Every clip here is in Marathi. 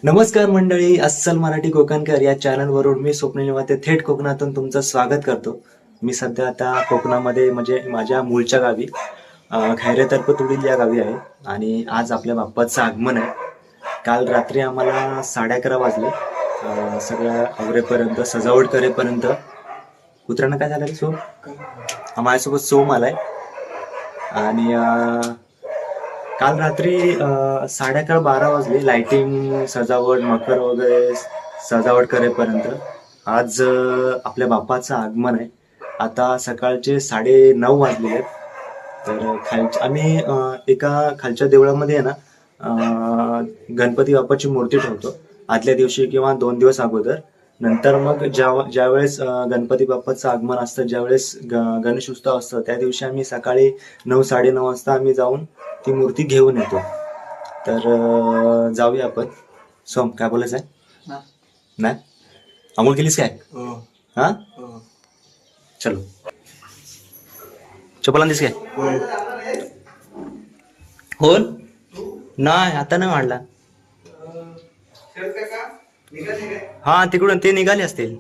नमस्कार मंडळी, अस्सल मराठी कोकणकर या चॅनलवरून मी स्वप्नील निवाते थेट कोकणातून तुमचं स्वागत करतो. मी सध्या आता कोकणामध्ये म्हणजे माझ्या मूळच्या गावी खैरे तर्फतुडील या गावी आहे आणि आज आपल्या बाप्पाचं आगमन आहे. काल रात्री आम्हाला 11:30 वाजले सगळं आवरेपर्यंत, सजावट करेपर्यंत. कुत्र्यांना काय झालं सोम? माझ्यासोबत सोम आलाय आणि काल रात्री 11:30-12 वाजले लाइटिंग, सजावट, मकर वगैरे सजावट करेपर्यंत. आज आपल्या बाप्पाचं आगमन आहे. आता सकाळचे 9:30 वाजलेले आहेत. तर आम्ही एका खालच्या देवळामध्ये आहे ना गणपती बाप्पाची मूर्ती ठेवतो आदल्या दिवशी किंवा 2 दिवस अगोदर. नंतर मग ज्यावेळेस गणपती बाप्पाचं आगमन असतं, ज्यावेळेस गणेश उत्सव असतं, त्या दिवशी आम्ही सकाळी 9-9:30 वाजता आम्ही जाऊन ती मूर्ती घेऊन येतो. तर जाऊया आपण. सोम, काय बोलायचं आहे? नाही अंघोळ केलीस काय? हा, चलो. चपला दिस काय? होल नाही, आता नाही वाढला. हा, तिकडून ते निघाले असतील.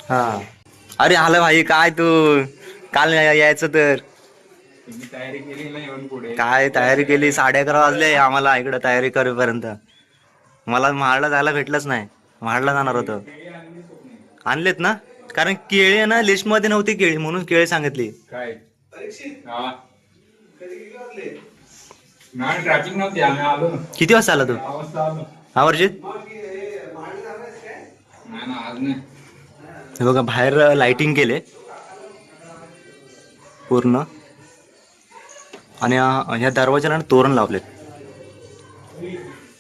हा, अरे आलं भाई, काय तू काल यायचं तर तयारी केली ना येऊन पुढे. काय तयारी केली? 11:30 वाजले आम्हाला इकडे तयारी करेपर्यंत. मला महाडला जायला भेटलंच नाही. महाडला जाणार होतं. आणलेत ना, कारण केळी ना लिस्ट मध्ये नव्हती केळी, म्हणून केळी सांगितली. काय नाही, ट्रॅफिक नव्हती, आम्ही आलो. किती वाजता आला तू? आलो. हा वर्जित? नाही ना, आज नाही. हे बघा, बाहेर लाइटिंग केले पूर्ण आणि ह्या दरवाजाला तोरण लावलेत.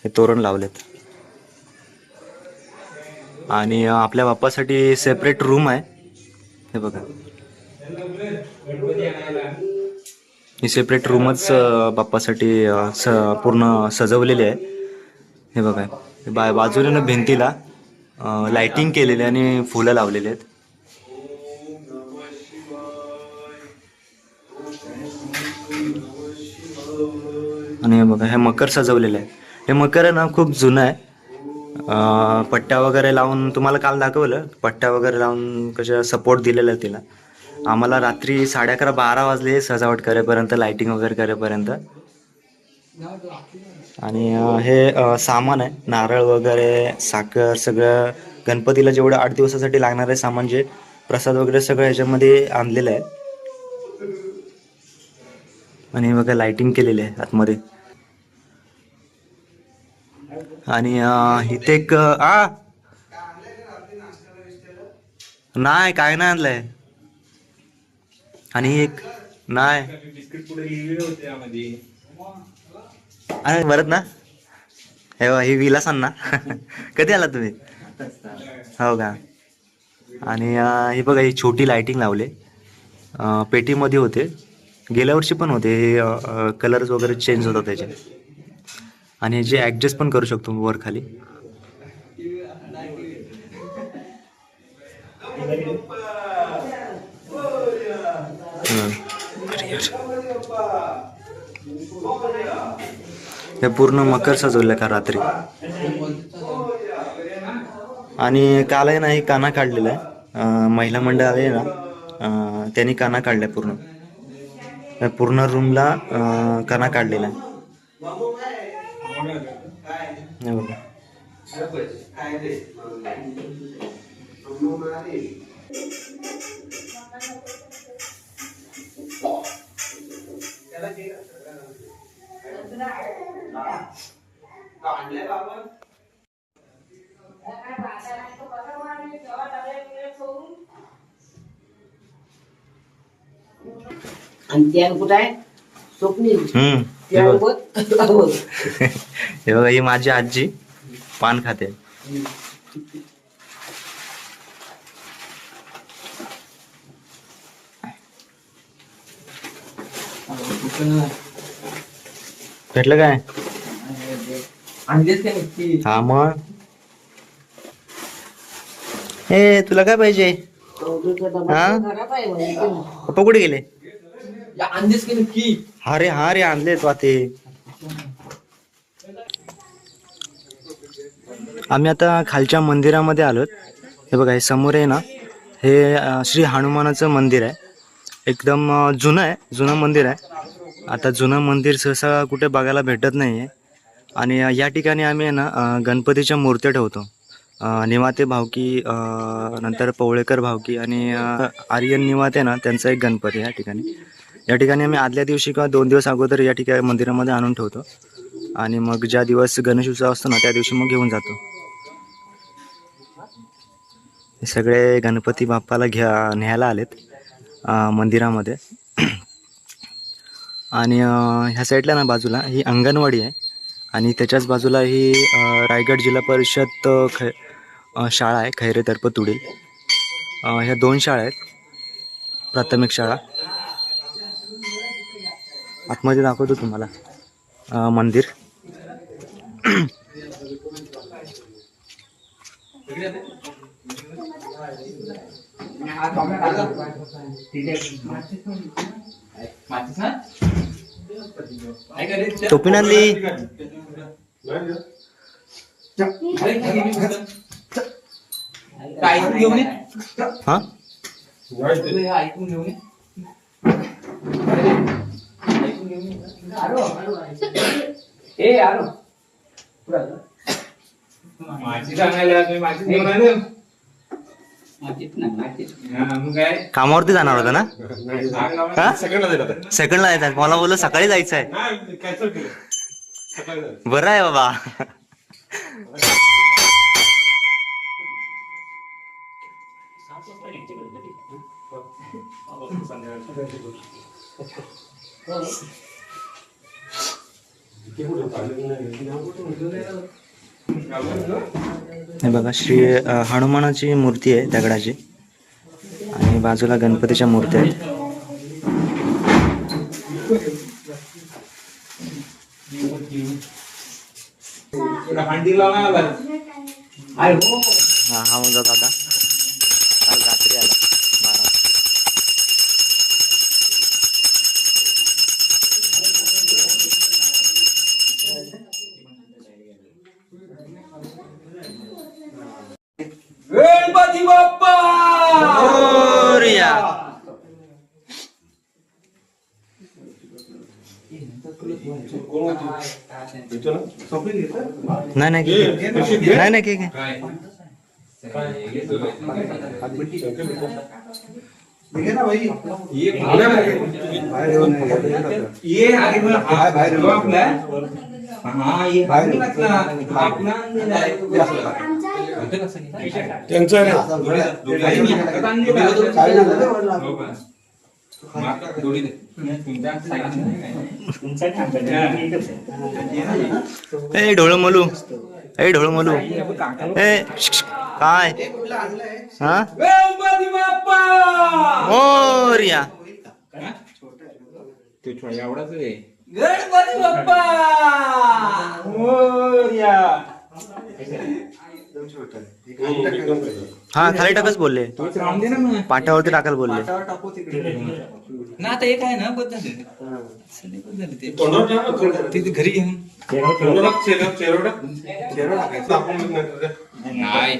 हे तोरण लावलेत आणि आपल्या बाप्पासाठी सेपरेट रूम आहे. हे बघा, ही सेपरेट रूमच बाप्पासाठी पूर्ण सजवलेली आहे. हे बघा, बाजूने ना भिंतीला लाइटिंग केलेली आणि फुलं लावलेली आहेत. आणि हे बघा, हे मकर सजवलेलं आहे. हे मकर आहे ना खूप जुनं आहे. पट्ट्या वगैरे लावून, तुम्हाला काल दाखवलं, पट्ट्या वगैरे लावून कशा सपोर्ट दिलेला आहे तिला. आम्हाला रात्री 11:30-12 वाजले सजावट करेपर्यंत, लाइटिंग वगैरे करेपर्यंत. आणि हे सामान आहे, नारळ वगैरे, साखर, सगळं गणपतीला जेवढं 8 दिवसासाठी लागणार आहे सामान, जे प्रसाद वगैरे सगळं ह्याच्यामध्ये आणलेलं आहे. आणि बघा, लाइटिंग केलेली आहे आतमध्ये. आणि इथे एक नाही, काय नाही आणलंय. आणि एक नाही, बिस्किट पुढे लिहिले होते यामध्ये. अरे बरं ना, हे ही विलास ना. कधी आला तुम्ही? हो का? आणि ही बघा, ही छोटी लाइटिंग लावले, पेटीमध्ये होते. गेल्या वर्षी पण होते. हे कलर्स वगैरे चेंज होतात त्याचे. आणि जे ॲडजस्ट पण करू शकतो वर खाली. हे पूर्ण मकर सजवलं का रात्री. आणि काल आहे ना, हे काना काढलेला आहे. महिला मंडळ आहे ना, त्यांनी काना काढलाय पूर्ण रूमला काना काढलेला आहे. हे बघा. आणि त्यान कुठं आहे? स्वप्नील. हे बघा, ही माझी आजी पान खाते. भेटलं काय? हा मग, ए तुला काय पाहिजे? पप्पा कुठे गेले? अरे हा रे, आणले तो ते. आम्ही आता खालच्या मंदिरामध्ये आलोत. हे बघा, हे समोर आहे ना, हे श्री हनुमानाचं मंदिर आहे. एकदम जुनं मंदिर आहे. आता जुनं मंदिर सहसा कुठे बघायला भेटत नाही आहे. आणि या ठिकाणी आम्ही आहे ना गणपतीच्या मूर्त्या ठेवतो. निवाते भावकी, नंतर पवळेकर भावकी आणि आर्यन निवाते ना, त्यांचा एक गणपती आहे या ठिकाणी. या ठिकाणी आम्ही आदल्या दिवशी किंवा 2 दिवस अगोदर या ठिकाणी मंदिरामध्ये आणून ठेवतो. आणि मग ज्या दिवस गणेश उत्सव असतो ना, त्या दिवशी मग घेऊन जातो. हे सगळे गणपती बाप्पाला न्यायला आलेत मंदिरामध्ये. आणि ह्या साईडला ना बाजूला ही अंगणवाडी आहे. आणि त्याच्याच बाजूला ही रायगड जिल्हा परिषद शाळा आहे, खैरे तर्फे तुडील. ह्या 2 शाळा आहेत, प्राथमिक शाळा. आतमध्ये दाखवतो तुम्हाला मंदिर. टोपी आणली. हा माझी सांगायला तुम्ही माझी घेऊन आले. मग काय कामावरती जाणार होता ना? हा? सेकंडला जायचं सेकंडला जायचं. मला बोललो सकाळी जायचं आहे. नाही कॅन्सल केलं सकाळी जायचं. बरं आहे बाबा. हे बघा, श्री हनुमानाची मूर्ती आहे दगडाची. आणि बाजूला गणपतीच्या मूर्त्या आहेत. हंडीला नाही आला. हा म्हणजे दादा काल रात्री आला 12. गणपती बाप्पा मोरया. नाही नाही घे. नाही नाही घे घे. काय ये आगे बोला आपला हा ये बाहेर घातला आपला त्यांचं आहे ए ढोळ मलू. ए ढोळ मलू. ए काय हा गणपती बाप्पा मोरया. तो एवढाच आहे. गणपती बाप्पा मोरया. हा खाली टाकच बोलले. तूच राहून दे ना मग. पाट्यावरती टाकाल बोलले. ना आता एक आहे ना बद्द झालं ते तोंडावर टाक ना, तोंडावर. तिथे घरी घेऊन तोंडावर टाक, चेहऱ्यावर टाक. चेहऱ्यावर टाकायचं. आपण नाही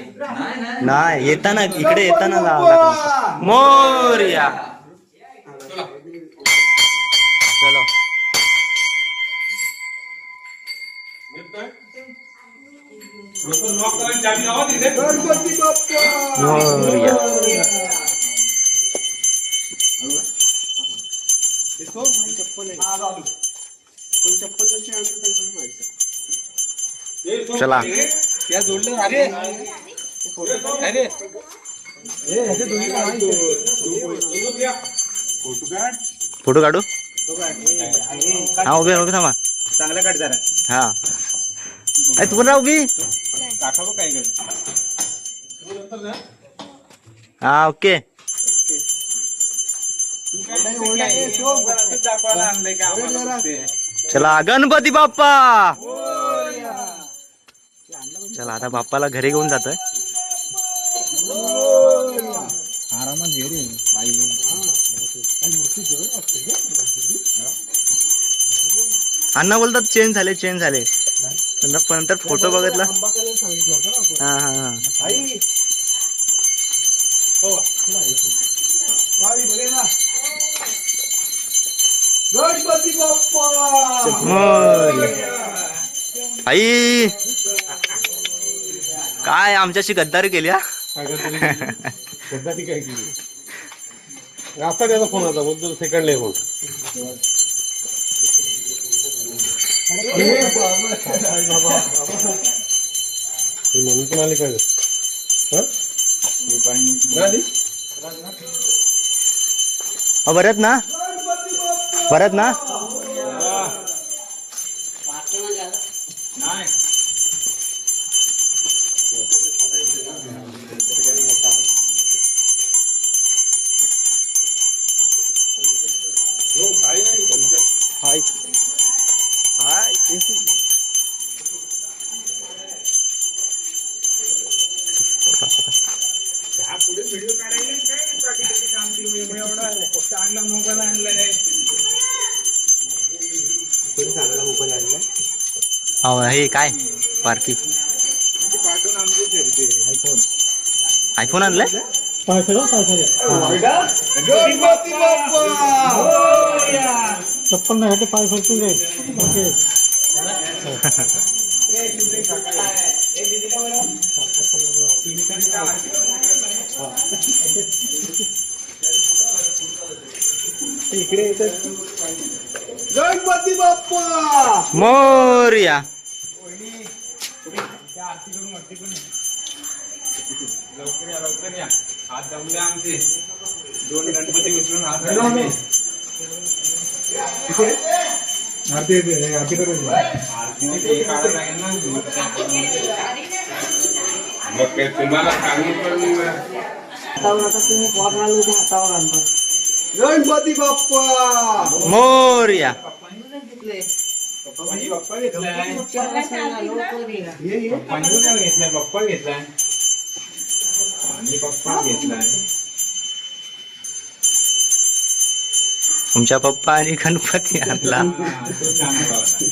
नाही येताना इकडे येताना टाकलं. मोरया. चलो मोरया. चला या जोडलं. अरे अरे फोटो काढू. हा उभे थांबा. चांगला काढ जरा. हा तू पण राह उभी. काका बघ काय करत. हा ओके. आणलंय का आम्हाला ते. चला गणपती बाप्पा. चला आता बाप्पाला घरी घेऊन जातोय. आरामात घे रे बाई. अण्णा बोलतात चेंज झाले. नंतर फोटो बघितला. हा हा हा. गणपती बाप्पा आई काय आमच्याशी गद्दारी केली हा. गद्दारी काय केली. आता त्याचा फोन आता बोलतो सेकंड फोन. मम्मी पण आली काय बरत ना बरत ना. हाय हाय. हे काय पार्टी आयफोन आणलाय. गणपती बाप्पा चप्पल नाही पाय फरतील रे. गणपती बाप्पा मोरया. लवकर या. हात जमले आमचे. 2 गणपती उचलून हात आरती काढत आहे ना. मग काय तुम्हाला सांगितलं गणपती बाप्पा मोरया. पप्पांनी बाप्पा घेतलाय. पप्पांनी काय घेतलाय. बाप्पा घेतलाय आणि पप्पा घेतलाय. तुमच्या पप्पा आणि गणपती आणला. तो चांगला होता.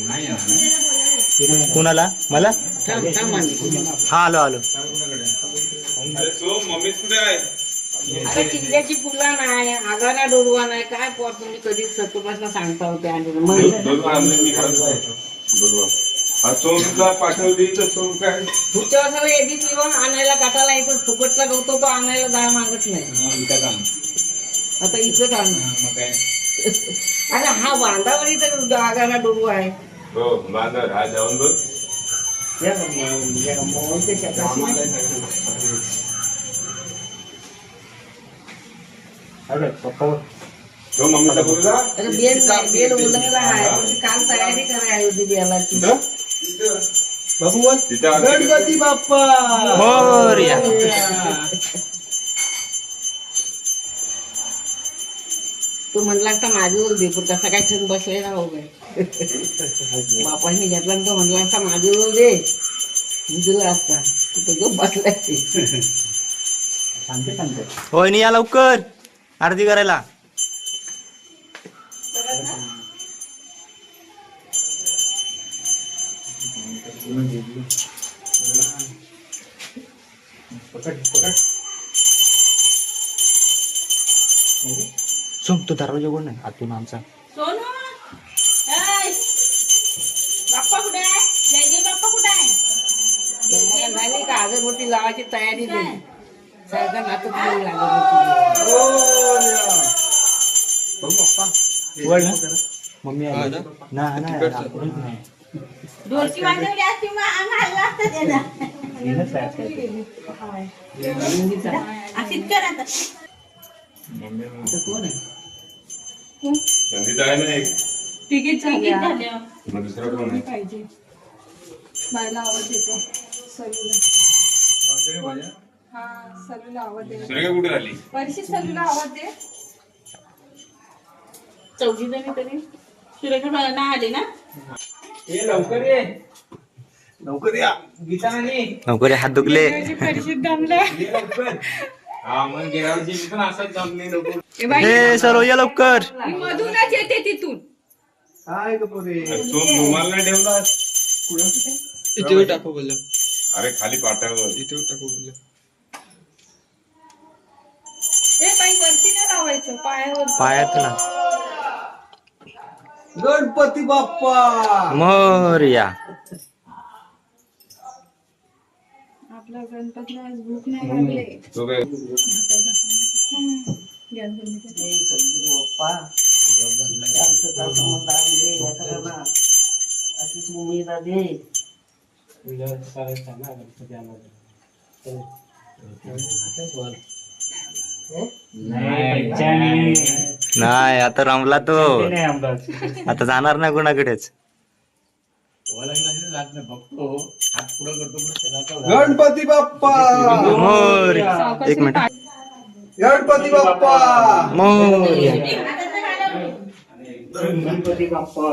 नाही कुणाला मला हा आलो आलो. अरे सो मम्मीच कुठे आहे? आता किल्ल्याची फुला नाही, आगारा डोरवा नाही, काय पोट तुम्ही कधी सतुपासून सांगता होते आणि सोमला पाठवली तर सोम काय पुढच्या वर्षाला एडीच येऊन आणायला काटायला येतो, फुकटचा गवतो तो आणायला जाय मागत नाही. विकत आण. आता इथं आणू. मग काय अरे हा बांधावरी तर आगारा डोरवा आहे. हो बांधर हा जाऊन बघ. तो मम्मीचा बोलला अरे बेल नाही, बेल उलगला आहे, तुझी काल तयारी करायला होती बेलाची. तिथं गणपती बाप्पा मोरया. तू म्हणला तर माझ्यावर दे, पण तसा काय छंद बसलेला हो काय. बापाने घेतला तो म्हणला असता माझ्यावर दे, मी दिला असता. तू तो बसलाय. होय नाही या लवकर आरती करायला. सोम तू दरवाजा उघड नाही आतून आमचा. सोनू ऐ, बाप्पा कुठे आहे? जय जय बाप्पा कुठे आहे? नाही का अगरबत्ती लावायची तयारी दिली. सायकल हातात नाही लागत उघड ना मम्मी आली. नाही ढोलकी वाजवली असती मग अंग हल्ला असतं त्याला. अशीच कर आता. कोण आहे? संगीत आहे ना एक. तिकीट झाल्या. मग दुसरा कोण आहे? पाहिजे बायला आवाज येतो सलूला. हा सलूला आवाज दे. सुरेखा कुठे राहिली? वर्षी सलूला आवाज दे. 14 जणी तरी सुरेखा ना आली ना. ये लवकर ये. लवकर या. गीता नाही लवकर हात दुखले. हा मग गेल्या वर्षी मी पण असंच जमले नको ए सर्व या लवकर. मधूनच येते तिथून. काय ग पोरे? तो रुमाल नाही ठेवला इथे टाकू बोललो. अरे खाली पाट्यावर इथे टाकू बोललो. वरती नाही लावायचं पायावर. पायात ना गणपती बाप्पा मोरया. आपला गणपतीला आज भूक नाही लागले. तो काय नाही आता रमला तो. आता जाणार नाही कोणाकडेच. गणपती बाप्पा मोरया. एक मिनिट. गणपती बाप्पा मोरया. गणपती बाप्पा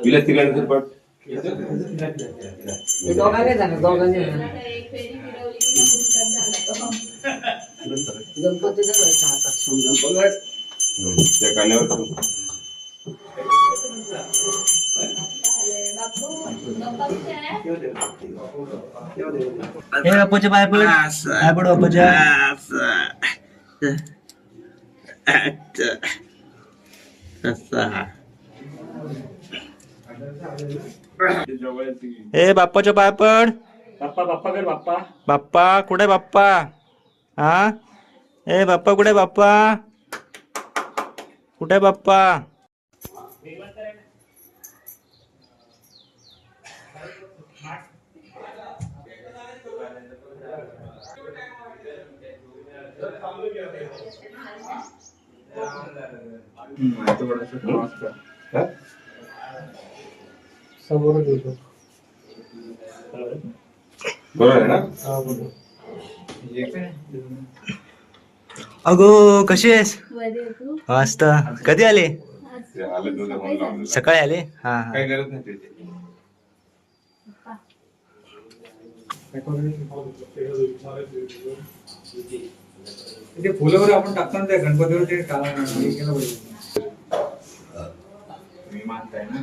तिला तिकडे पट दोघांनी झालं दोघांनी झालं. एक फेरी फिरवली की मग पुस्तक झालं तो. गणपतीचं व्हायचं हातात. त्या कानावर ठेव. बाप्पा कुठे आहे? हे बाप्पाच्या पाय पड. पाय पड बाप्पाच्या. हे बाप्पाच्या पाय पड. बाप्पा कुठे बाप्पा? हा ए बाप्पा कुठे बाप्पा? कुठे बाप्पा? बरोबर आहे ना अगो कशी आहेस? मध्ये तू मस्त. कधी आले? ते आलं तुझं फोन लावलं. सकाळी आले. हा हा. काही गरज नाही त्याची ते फुलं आपण टाकतो ना त्या गणपतीवर ते हे केलं पाहिजे. मी मानताय ना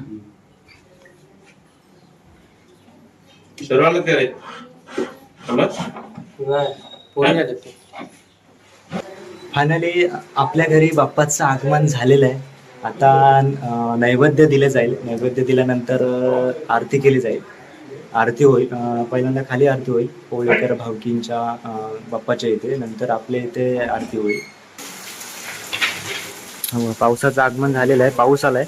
सर्वांना ते रे समज फायनली आपल्या घरी बाप्पाचं आगमन झालेलं आहे. आता नैवेद्य दिले जाईल. नैवेद्य दिल्यानंतर आरती केली जाईल. आरती होईल. पहिल्यांदा खाली आरती होईल पोळेकर भावकींच्या बाप्पाच्या इथे. नंतर आपल्या इथे आरती होईल. पावसाचं आगमन झालेलं आहे. पाऊस आलाय.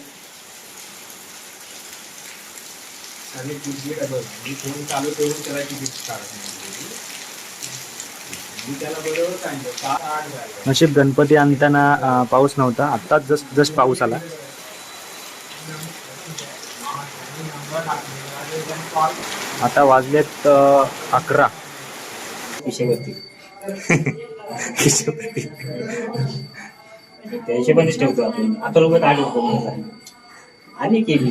चालू करून त्याला किती काढत त्याला बरोबर सांगितलं. नशीब गणपती आणताना पाऊस नव्हता. आत्ताच जस्ट पाऊस आला. आता वाजलेत 11. त्या हिशोबानेच ठेवतो आपण. आता लोक काय ठेवतो आणि केली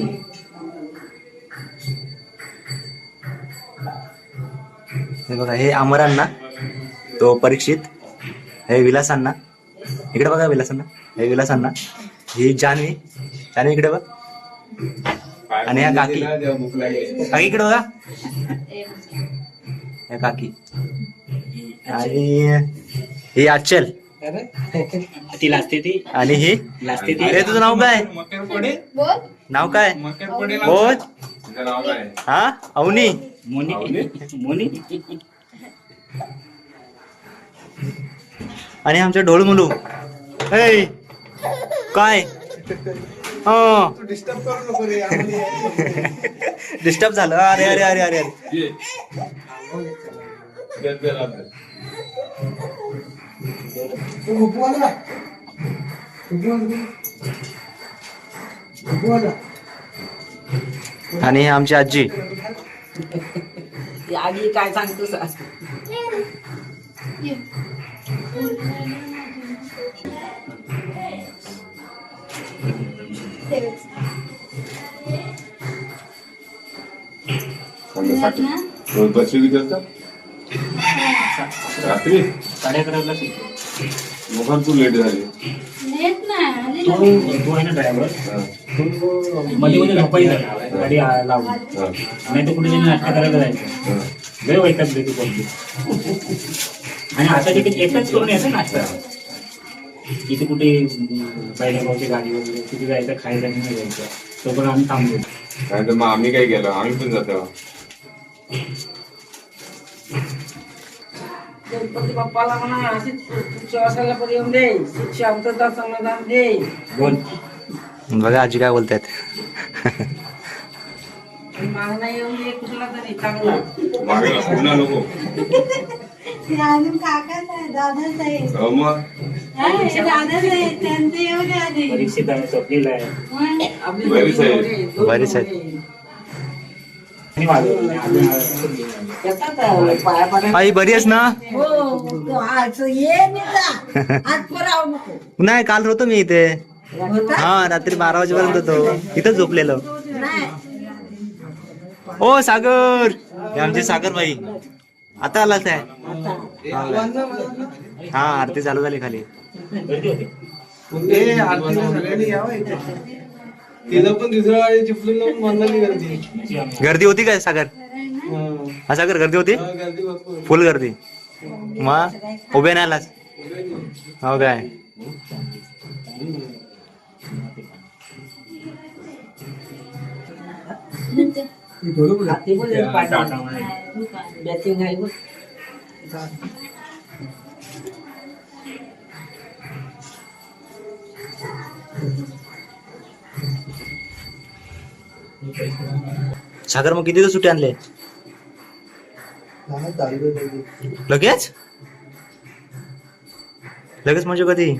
हे बघा हे अमरांना, तो परीक्षित, हे विलासांना. इकडे बघा विलासांना. हे विलासांना. ही जान्हवी. जान्हवी इकडे बघ. आणि ह्या काकी. काकी इकडे बघा. ह्या काकी. आणि ही आचल. ती लाजते ती. आणि ही लाजते ती. अरे तुझं नाव काय? मकर पडे बोल. नाव काय? मकर पडे बोल. तुझं नाव काय? हा अवनी. मोनी मोनी. आणि आमचे ढोल मुलू. हे काय? हो डिस्टर्ब करू नको रे आम्हाला. डिस्टर्ब झालं. अरे अरे अरे अरे अरे. ये. दे, दे, दे. तू भुकवाला. भुकवाला. आणि आमची आजी. ती आगी काय सांगतो बसली करता रात्री 11:30ला सुटतो. मोबाईल तू लेट झाली. येत नाही तो आहे ना ड्रायव्हर, तो मध्ये मध्ये झोपायचा गाडी लावून, नाही तर कुठे नाश्ता करायला जायचं. लय वैताग देतो कोणती. आणि आता तिथे एकच करून यायचं नाश्ता. इथे कुठे बैलागावची गाडी वगैरे तिथे जायचं, खायचं आणि नाही जायचं. तोपर्यंत आम्ही थांबलो. नाही तर मग आम्ही काय केलं, आम्ही पण जातो. गणपती बाप्पाला म्हणा अशीच पुढच्या वर्षाला पण येऊन दे, सुख शांतता समाधान दे. बोल. बघा आजी काय बोलतायत. मागणं येऊन दे कुठला तरी चांगला. मागे पुन्हा नको. ते अजून काकाच आहे दादाच आहे मग हे दादाच आहे त्यांचं येऊ दे आधी परीक्षित आहे, स्वप्नील आहे. मग आपली बरीच आहे. दोन्ही बरीच आहे. मुली. आणि वाजवलं नाही. आम्ही येतात पाया पाड्या. आई बरी आहेस ना? हो तो आज ये मी जा आज पर राहू नको. नाही, काल होतो मी इथे. होता? हा, रात्री 12 वाजेपर्यंत होतो इथंच झोपलेलो. नाही ओ सागर, हे आमचे सागर भाई आता आलाच आहे. हा, आरती चालू झाली खाली. गर्दी होती. ए, आरतीला सगळ्यांनी यावं इथे. तिथं पण दुसऱ्या गाडी चिपळूण मंदाली गर्दी. गर्दी होती काय सागर? हा सागर, गर्दी होती? गर्दी भरपूर. फुल गर्दी. मग उभे नाही आलास? हो काय? हाती पण एक पाय टाटा म्हणे. बॅटिंग आहे बघ. सागर मग किती दिवस सुट्टी आणले लगेच? लगेच म्हणजे कधी?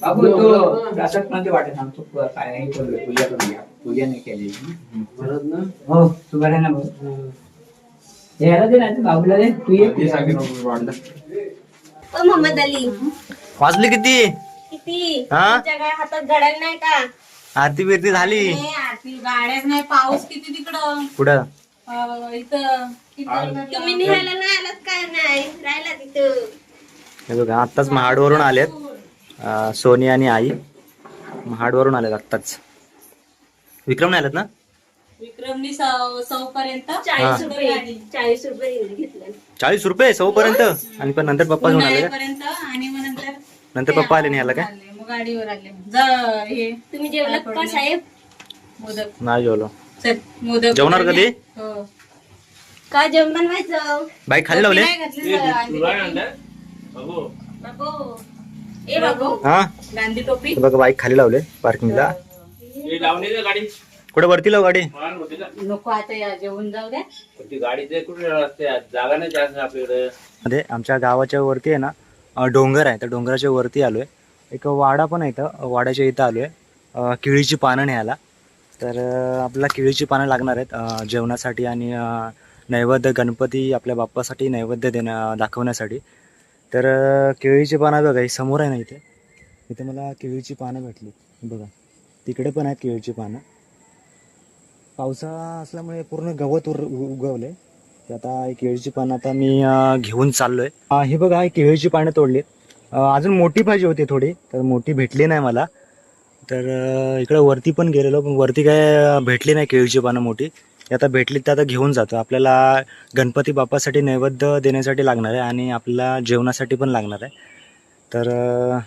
बाबू तो दशक मध्ये वाटत आमचं काय नाही केलं, पूजा करूया. पूजा नाही केली हो. तू बरं ना भाऊ? यायला दे नाही बाबूला दे. तू ये. ओ मोहम्मद अली वाजले किती? किती हा? तुमच्या काय हातात घड्याळ नाही का? आरती बिरती झाली? ए, आरती गाड्याच नाही, पाऊस किती तिकडं कुठं? इथं तुम्ही निघायला नाही आलात काय? नाही राहिला तिथं. हे बघा, आत्ताच महाडवरून आलेत सोनी आणि आई. महाडवरून आलेत आत्ताच. विक्रम नाही आलेत ना? विक्रमनी 100 पर्यंत हा. 40 रुपये घेतले. 40 रुपये 100 पर्यंत? आणि पण नंतर पप्पा घेऊन आले का? पर्यंत आणि मग नंतर पप्पा आले नाही आला काय? आले, मग गाडीवर आले. हे तुम्ही जेवलात का साहेब? मोदक. नाही जेवलो. चल मोदक. जेवणार कधी? हो. का जेवण बनवायचं? बाईक खाली लावले? नाही घातली बाबू. ए बाबू, हा, गांधी टोपी. हे बघा बाईक खाली लावले पार्किंगला. कुठे वरती लाव गाडी? नको आता या जेवण जाऊ द्या. जागा नाही जास्त आपल्याकडे. मध्ये आमच्या गावाच्या वरती आहे ना डोंगर आहे. त्या डोंगराच्या वरती आलोय. एक वाडा पण आहे इथं. वाड्याच्या इथं आलोय केळीची पानं न्यायला. तर आपल्याला केळीची पानं लागणार आहेत जेवणासाठी आणि नैवेद्य, गणपती आपल्या बाप्पासाठी नैवेद्य दाखवण्यासाठी. तर केळीची पानं बघा, ही समोर आहे ना इथे. इथे मला केळीची पानं भेटली बघा. तिकडे पण आहेत केळीची पानं. पावसाळा असल्यामुळे पूर्ण गवत उगवले. तर आता ही केळीची पानं आता मी घेऊन चाललोय. हे बघा, ही केळीची पानं तोडली. अजून मोठी पाहिजे होती थोडी, तर मोठी भेटली नाही मला. तर इकडे वरती पण गेलेलो, पण वरती काय भेटली नाही केळीची पानं मोठी. आता भेटली तर आता घेऊन जातो. आपल्याला गणपती बाप्पासाठी नैवेद्य देण्यासाठी लागणार आहे आणि आपल्याला जेवणासाठी पण लागणार आहे. तर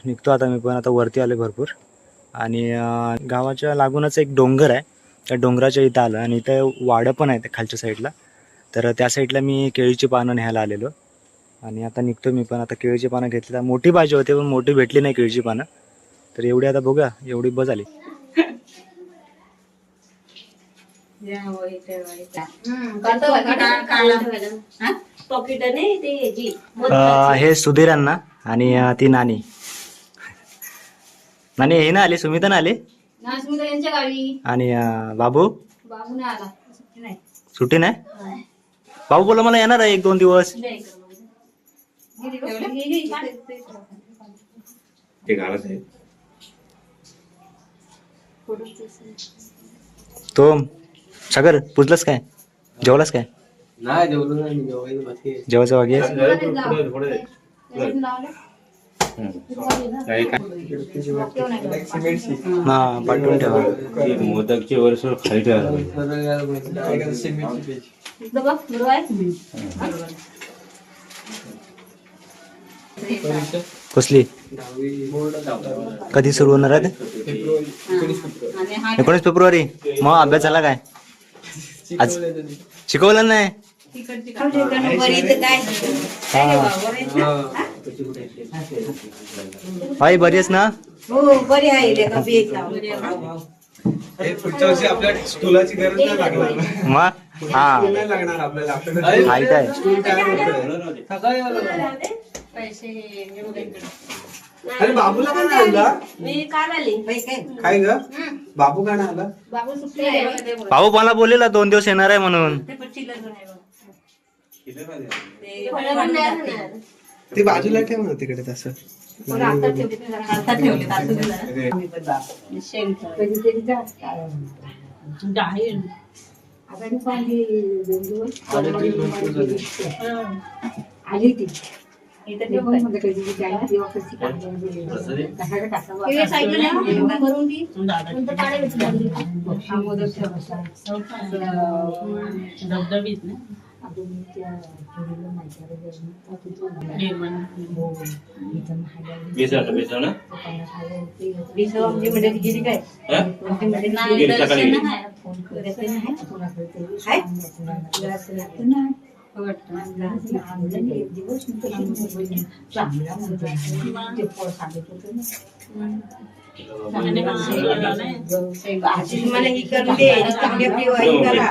निघतो आता मी पण. आता वरती आले भरपूर आणि गावाच्या लागूनच एक डोंगर आहे, त्या डोंगराच्या इथं आलं आणि इथं वाडं पण आहे खालच्या साईडला. तर त्या साईडला मी केळीची पानं न्यायला आलेलो आणि आता निघतो मी पण. आता केळीची पानं घेतली तर मोठी पाहिजे होती पण मोठी भेटली नाही केळीची पानं. तर एवढी आता बघूया, एवढी बस आली. पॉकेट नाही ते जी हे सुधीर अण्णा आणि ती नानी. नानी हे ना आली, सुमिता ना आली यांच्या गावी आणि बाबू बाबू नाही आला सुट्टी नाही. सुट्टी नाही. बाबू बोला मला येणार आहे 1-2 दिवस. ते घालत आहे. तो सागर पुजलंस काय, जेवलास काय? नाही जेवलो नाही, जेवायचं बाकी आहे. जेवायचं बाकी आहे. हा पाठवून ठेवा. मोदकचे वर्ष खाली ठेवा. कसली कधी सुरू होणार आहे? 19 फेब्रुवारी. मग अभ्यास झाला काय? आज शिकवलं नाही. आई बरी आहेस ना? हो बरी आहे. हे पुढच्या वर्षी आपल्या स्टूलाची गरज नाही लागणार. मग हा नाही लागणार आपल्याला. माहित आहे. स्टूल तयार होतं. सकाळी आलो ना. अरे बाबूला का नाही आणला? मी काल आली. काय ग बाबू का नाही आला? बाबू सुट्टी आहे. भाऊ मला बोललेला 2 दिवस येणार आहे म्हणून. ते बाजूला ठेव ना तिकडे तसं. आली ती धबधबीत ना मला ही करून दे चांगल्या पिवाई करा.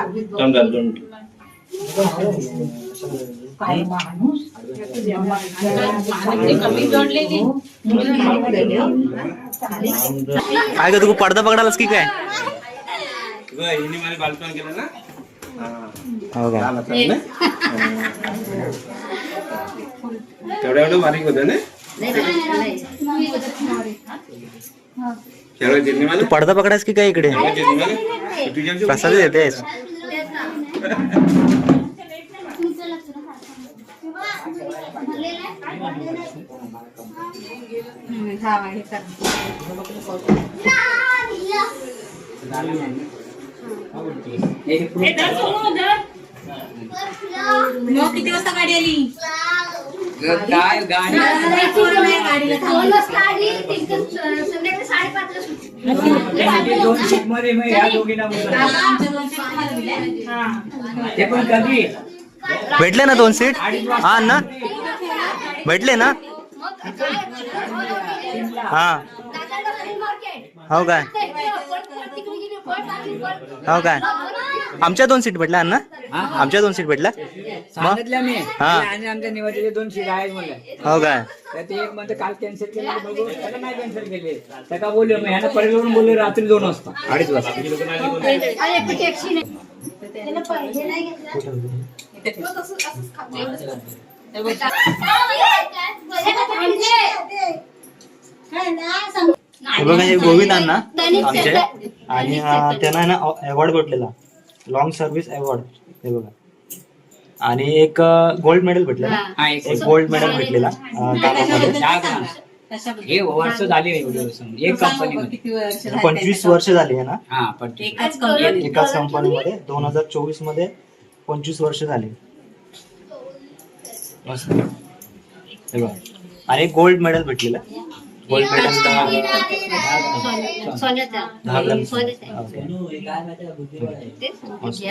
काय ग तू पडदा पकडालास की काय? बालपण केलं ना. हो का? तेवढ्या एवढं बारीक होतं ना. तू पडदा पकडास की काय इकडे? प्रसाद देतेस? मग किती वाजता गाडी आली? काय गाडी संध्याकाळी 5:30 सुट्टी. 2 सीट मध्ये मग या दोघींना ते पण कधी भेटले ना 2 सीट? हा ना भेटले ना. हा हो काय? हो काय? आमच्या 2 सीट भेटल्या ना. आमच्या 2 सीट भेटल्या. सांगितलं मी हा. आणि आमच्या निवडलेले 2 सीट आहेत म्हणलं. हो काय? तर ते एक म्हणते काल कॅन्सल केले बघू त्याला नाही कॅन्सल केले तर का बोललो मग ह्यानं परत येऊन बोलले रात्री 2 वाजता 2:30 वाजता. हे बघा हे गोविंद अण्णा आमचे आणि त्यांना ना अवॉर्ड भेटलेला, लॉंग सर्व्हिस अवॉर्ड. हे बघा आणि एक गोल्ड मेडल भेटलेला. हा, एक गोल्ड मेडल भेटलेला कामामध्ये. हे वर्ष झाले एवढे वर्ष एक कंपनी किती वर्ष झाली 25 वर्ष झाली आहे ना हा पण एकाच कंपनी एकाच कंपनीमध्ये 2024 मध्ये 25 वर्ष झाली. मस्त. हे बघा. आणि गोल्ड मेडल भेटलेलं गोल्ड मेडल सोन्याचा 10 ग्रॅम. सोन्याचा ओके.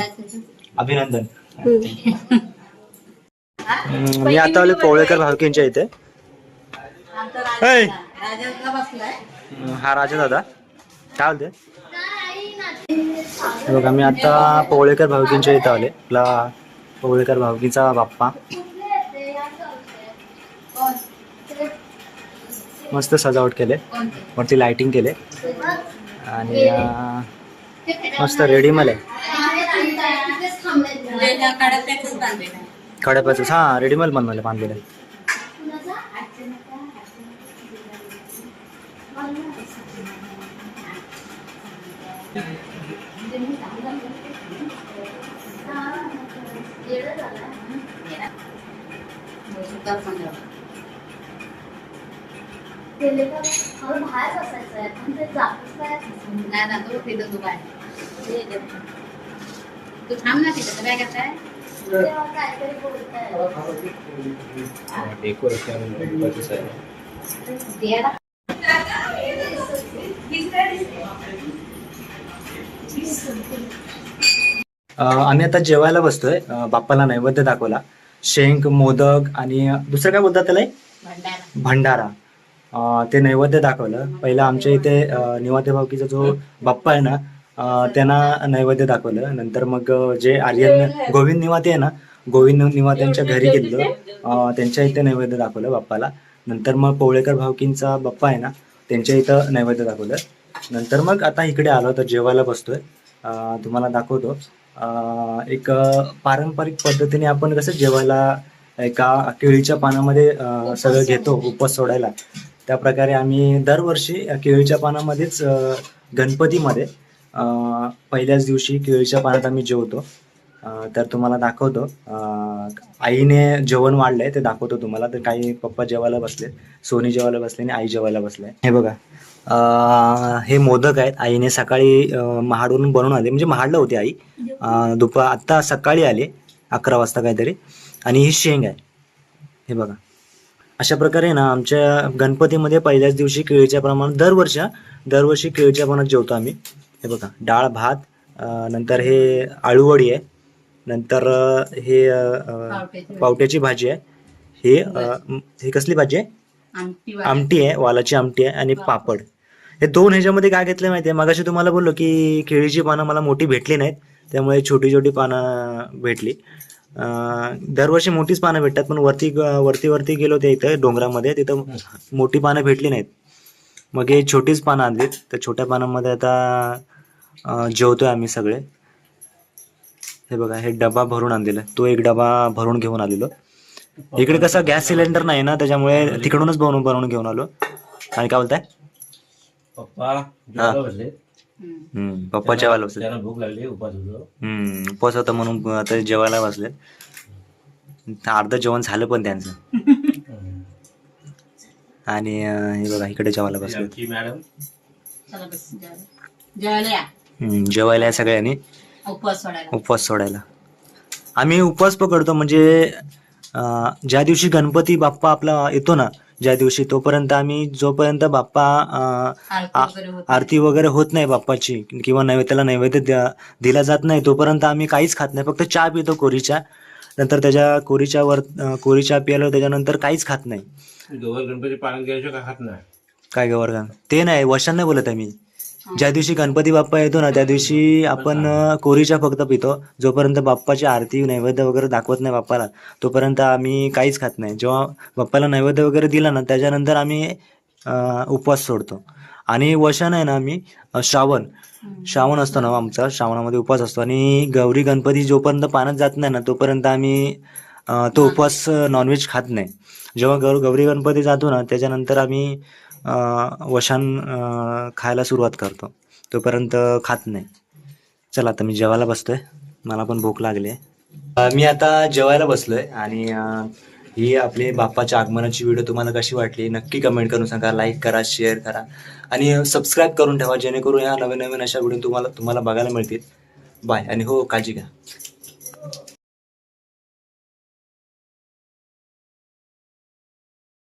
अभिनंदन. मी आता आलो पवळेकर भावकींच्या इथे. राजाचा बसलाय. हा राजा दादा काय बोलते. हे बघा मी आता पवळेकर भावकींच्या इथं आले. आपला पवळेकर भावकीचा बाप्पा मस्त सजावट केले वरती लाइटिंग केले आणि मस्त रेडीमेड आहे खड्यापासून. हा रेडीमेड बनवले बांधलेले. बाहेर बसायचं पण ते जातच नाही ना. तू तिथं तू काय तू थांब ना तिथं काय करताय काहीतरी बोलताय. आम्ही आता जेवायला बसतोय. बाप्पाला नैवेद्य दाखवला. शेंग मोदक आणि दुसरं काय बोलतात त्याला भंडारा. ते नैवेद्य दाखवलं. पहिला आमच्या इथे निवाते भावकीचा जो बाप्पा आहे ना त्यांना नैवेद्य दाखवलं. नंतर मग जे आर्यन गोविंद निवाते आहे ना गोविंद निवात्यांच्या घरी गेलो त्यांच्या इथे नैवेद्य दाखवलं बाप्पाला. नंतर मग पवळेकर भावकींचा बाप्पा आहे ना त्यांच्या इथं नैवेद्य दाखवलं. नंतर मग आता इकडे आलो तर जेवायला बसतोय. तुम्हाला दाखवतो. एक पारंपरिक पद्धतीने आपण कसं जेवायला एका केळीच्या पानामध्ये सगळं घेतो उपवास सोडायला. त्या प्रकारे आम्ही दरवर्षी केळीच्या पानामध्येच गणपतीमध्ये पहिल्याच दिवशी केळीच्या पानात आम्ही जेवतो. तर तुम्हाला दाखवतो. आईने जेवण वाढलंय ते दाखवतो तुम्हाला. तर काही पप्पा जेवायला बसले, सोनी जेवायला बसले आणि आई जेवायला बसले. हे बघा हे मोदक आहेत. आईने सकाळी महाडवरून बनवून आले म्हणजे महाडला होती आई. आत्ता सकाळी आले 11 वाजता काहीतरी. आणि ही शेंग आहे. हे बघा अशा प्रकारे ना आमच्या गणपतीमध्ये पहिल्याच दिवशी केळीच्या प्रमाणात दरवर्षी केळीच्या प्रमाणात जेवतो आम्ही. हे बघा डाळ भात, नंतर हे आळूवडी आहे, नंतर हे पावट्याची भाजी आहे, हे कसली भाजी आहे आमटी आहे, वालाची आमटी आहे आणि पापड. हे 2 ह्याच्यामध्ये काय घेतलं माहिती आहे. मगाशी तुम्हाला बोललो की केळीची पानं मला मोठी भेटली नाहीत त्यामुळे छोटी छोटी पानं भेटली. दरवर्षी मोठीच पानं भेटतात पण वरती गेलो ते इथं डोंगरामध्ये तिथं मोठी पानं भेटली नाहीत. मग हे छोटीच पानं आणलीत. तर छोट्या पानांमध्ये आता जेवतोय आम्ही सगळे. हे बघा हे डबा भरून आणलेला. तो एक डबा भरून घेऊन आलेलो. इकडे कसं गॅस सिलेंडर नाही ना त्याच्यामुळे तिकडूनच बनवून घेऊन आलो. आणि काय बोलताय पप्पा जेवायला बसले. भूक लागली उपास होतो. उपवास होता म्हणून आता जेवायला बसले. अर्ध जेवण झालं पण त्यांचं. आणि हे बघा इकडे जेवायला बसले. मॅडम जेवायला या सगळ्यांनी उपवास सोडायला. आम्ही उपवास पकडतो म्हणजे ज्या दिवशी गणपती बाप्पा आपला येतो ना ज्या दिवशी तोपर्यंत आम्ही जोपर्यंत बाप्पा आरती वगैरे होत नाही बाप्पाची किंवा त्याला नैवेद्य दिला जात नाही तोपर्यंत आम्ही काहीच खात नाही. फक्त चहा पितो कोरीच्या. नंतर त्याच्या कोरी चहा प्यायलो त्याच्यानंतर काहीच खात नाही. गवर गणपती पालन केल्याशिवाय खात नाही. काय गवर ते नाही वशन नाही बोलत आम्ही. ज्या दिवशी गणपती बाप्पा येतो ना त्या दिवशी आपण कोरीच्या फक्त पितो. जोपर्यंत बाप्पाची आरती नैवेद्य वगैरे दाखवत नाही बाप्पाला तोपर्यंत आम्ही काहीच खात नाही. जेव्हा बाप्पाला नैवेद्य वगैरे दिला ना त्याच्यानंतर आम्ही उपवास सोडतो. आणि वशन आहे ना आम्ही श्रावण असतो ना आमचा श्रावणामध्ये उपवास असतो. आणि गौरी गणपती जोपर्यंत पाण्यात जात नाही ना तोपर्यंत आम्ही तो उपवास नॉनव्हेज खात नाही. जेव्हा गौरी गणपती जातो ना त्याच्यानंतर आम्ही वशान खायला सुरुवात करतो. तोपर्यंत खात नाही. चला आता मी जेवायला बसतोय. मला पण भूक लागली आहे. मी आता जेवायला बसलोय आणि ही आपली बाप्पाच्या आगमनाची व्हिडिओ तुम्हाला कशी वाटली नक्की कमेंट करून सांगा. लाईक करा, शेअर करा आणि सबस्क्राईब करून ठेवा जेणेकरून ह्या नवीन नवीन अशा व्हिडिओ तुम्हाला बघायला मिळतील. बाय आणि हो, काळजी घ्या.